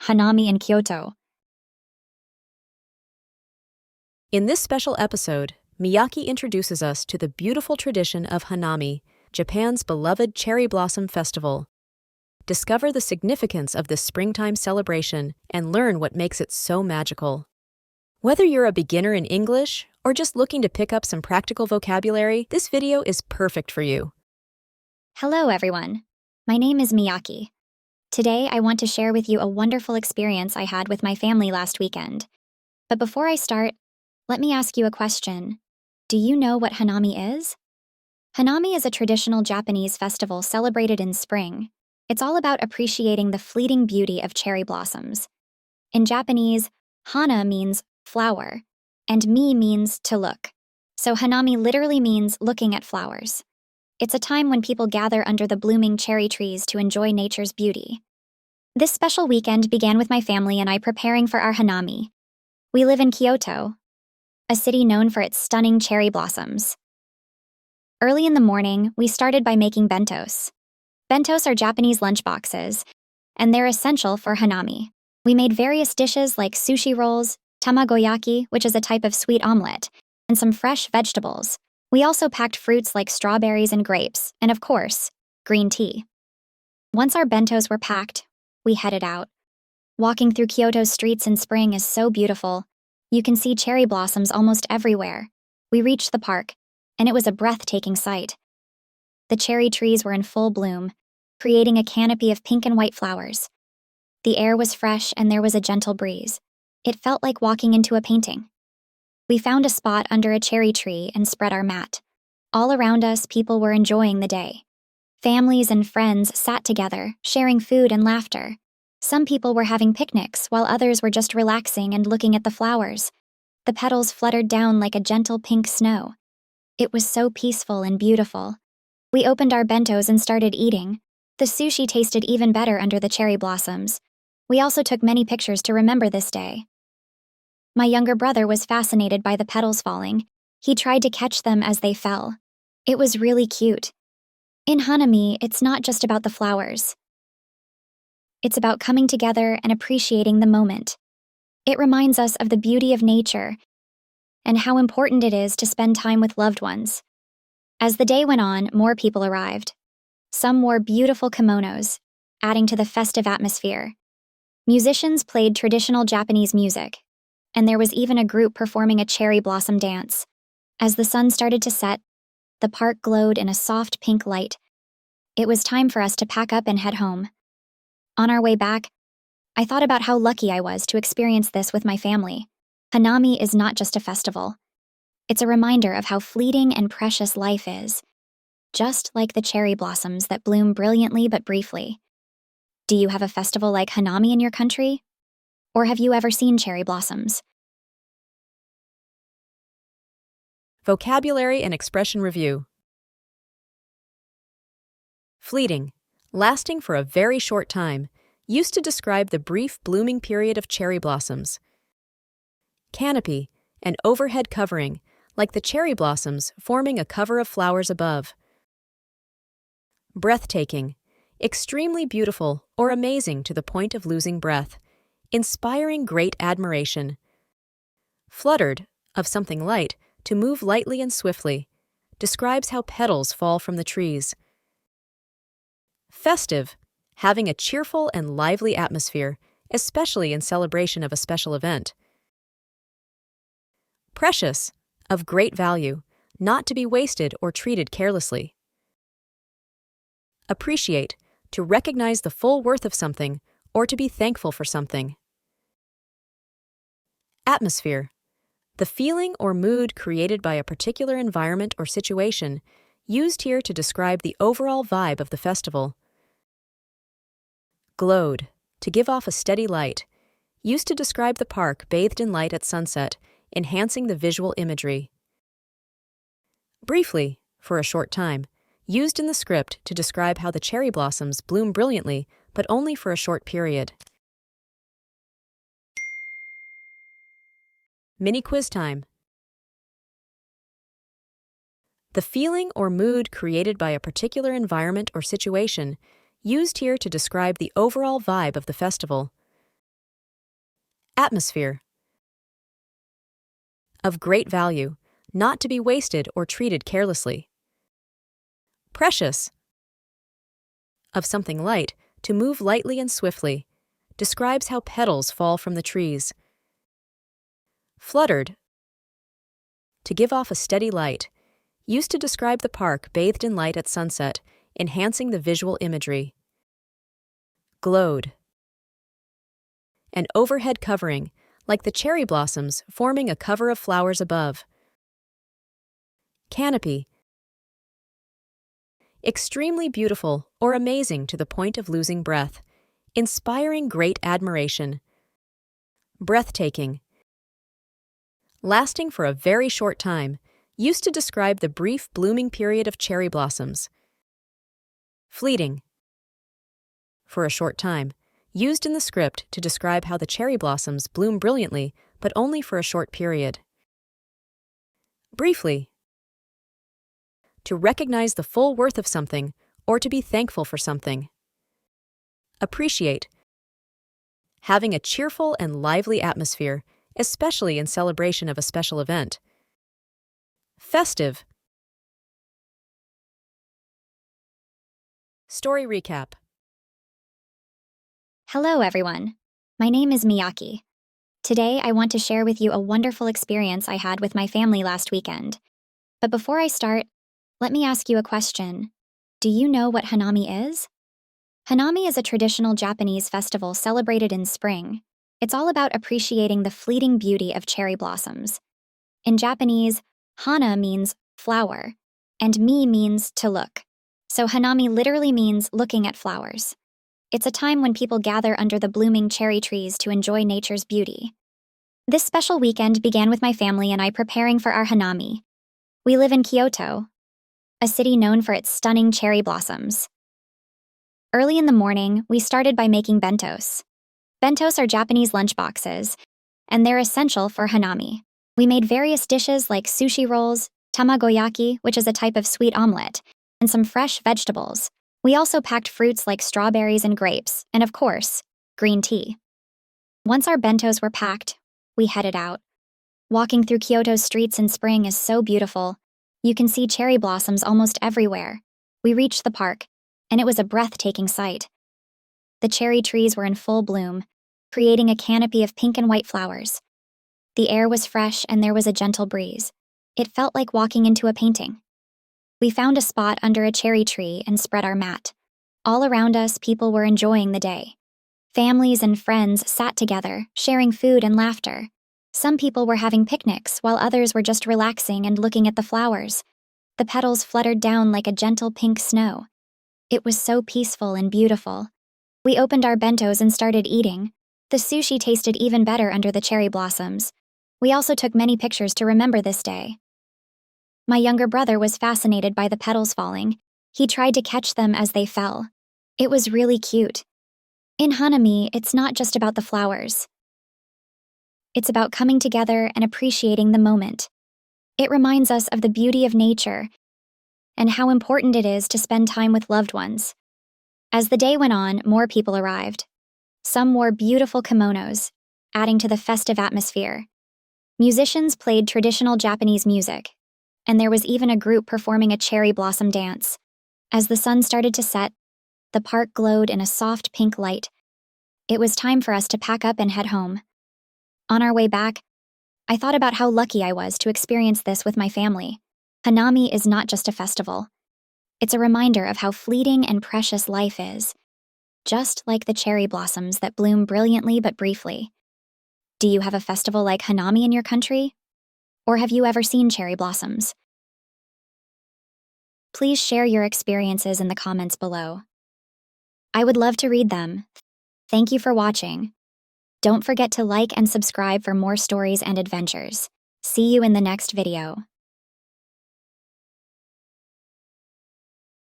Hanami in Kyoto. In this special episode, Miyaki introduces us to the beautiful tradition of Hanami, Japan's beloved cherry blossom festival. Discover the significance of this springtime celebration and learn what makes it so magical. Whether you're a beginner in English or just looking to pick up some practical vocabulary, this video is perfect for you. Hello, everyone. My name is Miyaki. Today, I want to share with you a wonderful experience I had with my family last weekend. But before I start, let me ask you a question. Do you know what Hanami is? Hanami is a traditional Japanese festival celebrated in spring. It's all about appreciating the fleeting beauty of cherry blossoms. In Japanese, hana means flower, and mi means to look. So Hanami literally means looking at flowers. It's a time when people gather under the blooming cherry trees to enjoy nature's beauty. This special weekend began with my family and I preparing for our Hanami. We live in Kyoto, a city known for its stunning cherry blossoms. Early in the morning, we started by making bentos. Bentos are Japanese lunchboxes, and they're essential for Hanami. We made various dishes like sushi rolls, tamagoyaki, which is a type of sweet omelet, and some fresh vegetables. We also packed fruits like strawberries and grapes, and of course, green tea. Once our bentos were packed, we headed out. Walking through Kyoto's streets in spring is so beautiful. You can see cherry blossoms almost everywhere. We reached the park, and it was a breathtaking sight. The cherry trees were in full bloom, creating a canopy of pink and white flowers. The air was fresh and there was a gentle breeze. It felt like walking into a painting. We found a spot under a cherry tree and spread our mat. All around us, people were enjoying the day. Families and friends sat together, sharing food and laughter. Some people were having picnics, while others were just relaxing and looking at the flowers. The petals fluttered down like a gentle pink snow. It was so peaceful and beautiful. We opened our bentos and started eating. The sushi tasted even better under the cherry blossoms. We also took many pictures to remember this day. My younger brother was fascinated by the petals falling. He tried to catch them as they fell. It was really cute. In Hanami, it's not just about the flowers. It's about coming together and appreciating the moment. It reminds us of the beauty of nature and how important it is to spend time with loved ones. As the day went on, more people arrived. Some wore beautiful kimonos, adding to the festive atmosphere. Musicians played traditional Japanese music, and there was even a group performing a cherry blossom dance. As the sun started to set, the park glowed in a soft pink light. It was time for us to pack up and head home. On our way back, I thought about how lucky I was to experience this with my family. Hanami is not just a festival. It's a reminder of how fleeting and precious life is, just like the cherry blossoms that bloom brilliantly but briefly. Do you have a festival like Hanami in your country? Or have you ever seen cherry blossoms? Vocabulary and expression review. Fleeting, lasting for a very short time, used to describe the brief blooming period of cherry blossoms. Canopy, an overhead covering, like the cherry blossoms forming a cover of flowers above. Breathtaking, extremely beautiful or amazing to the point of losing breath, inspiring great admiration. Fluttered, of something light, to move lightly and swiftly, describes how petals fall from the trees. Festive, having a cheerful and lively atmosphere, especially in celebration of a special event. Precious, of great value, not to be wasted or treated carelessly. Appreciate, to recognize the full worth of something or to be thankful for something. Atmosphere, the feeling or mood created by a particular environment or situation, used here to describe the overall vibe of the festival. Glowed, to give off a steady light, used to describe the park bathed in light at sunset, enhancing the visual imagery. Briefly, for a short time, used in the script to describe how the cherry blossoms bloom brilliantly, but only for a short period. Mini quiz time. The feeling or mood created by a particular environment or situation, used here to describe the overall vibe of the festival. Atmosphere. Of great value, not to be wasted or treated carelessly. Precious. Of something light, to move lightly and swiftly. Describes how petals fall from the trees. Fluttered. To give off a steady light. Used to describe the park bathed in light at sunset, enhancing the visual imagery. Glowed. An overhead covering, like the cherry blossoms forming a cover of flowers above. Canopy. Extremely beautiful or amazing to the point of losing breath, inspiring great admiration. Breathtaking. Lasting for a very short time, used to describe the brief blooming period of cherry blossoms. Fleeting. For a short time, used in the script to describe how the cherry blossoms bloom brilliantly, but only for a short period. Briefly. To recognize the full worth of something, or to be thankful for something. Appreciate. Having a cheerful and lively atmosphere, especially in celebration of a special event. Festive. Story recap. Hello, everyone. My name is Miyaki. Today, I want to share with you a wonderful experience I had with my family last weekend. But before I start, let me ask you a question. Do you know what Hanami is? Hanami is a traditional Japanese festival celebrated in spring. It's all about appreciating the fleeting beauty of cherry blossoms. In Japanese, hana means flower, and mi means to look. So Hanami literally means looking at flowers. It's a time when people gather under the blooming cherry trees to enjoy nature's beauty. This special weekend began with my family and I preparing for our Hanami. We live in Kyoto, a city known for its stunning cherry blossoms. Early in the morning, we started by making bentos. Bentos are Japanese lunchboxes, and they're essential for Hanami. We made various dishes like sushi rolls, tamagoyaki, which is a type of sweet omelet, and some fresh vegetables. We also packed fruits like strawberries and grapes, and of course, green tea. Once our bentos were packed, we headed out. Walking through Kyoto's streets in spring is so beautiful. You can see cherry blossoms almost everywhere. We reached the park, and it was a breathtaking sight. The cherry trees were in full bloom, creating a canopy of pink and white flowers. The air was fresh and there was a gentle breeze. It felt like walking into a painting. We found a spot under a cherry tree and spread our mat. All around us, people were enjoying the day. Families and friends sat together, sharing food and laughter. Some people were having picnics, while others were just relaxing and looking at the flowers. The petals fluttered down like a gentle pink snow. It was so peaceful and beautiful. We opened our bentos and started eating. The sushi tasted even better under the cherry blossoms. We also took many pictures to remember this day. My younger brother was fascinated by the petals falling. He tried to catch them as they fell. It was really cute. In Hanami, it's not just about the flowers. It's about coming together and appreciating the moment. It reminds us of the beauty of nature and how important it is to spend time with loved ones. As the day went on, more people arrived. Some wore beautiful kimonos, adding to the festive atmosphere. Musicians played traditional Japanese music, and there was even a group performing a cherry blossom dance. As the sun started to set, the park glowed in a soft pink light. It was time for us to pack up and head home. On our way back, I thought about how lucky I was to experience this with my family. Hanami is not just a festival. It's a reminder of how fleeting and precious life is, just like the cherry blossoms that bloom brilliantly but briefly. Do you have a festival like Hanami in your country? Or have you ever seen cherry blossoms? Please share your experiences in the comments below. I would love to read them. Thank you for watching. Don't forget to like and subscribe for more stories and adventures. See you in the next video.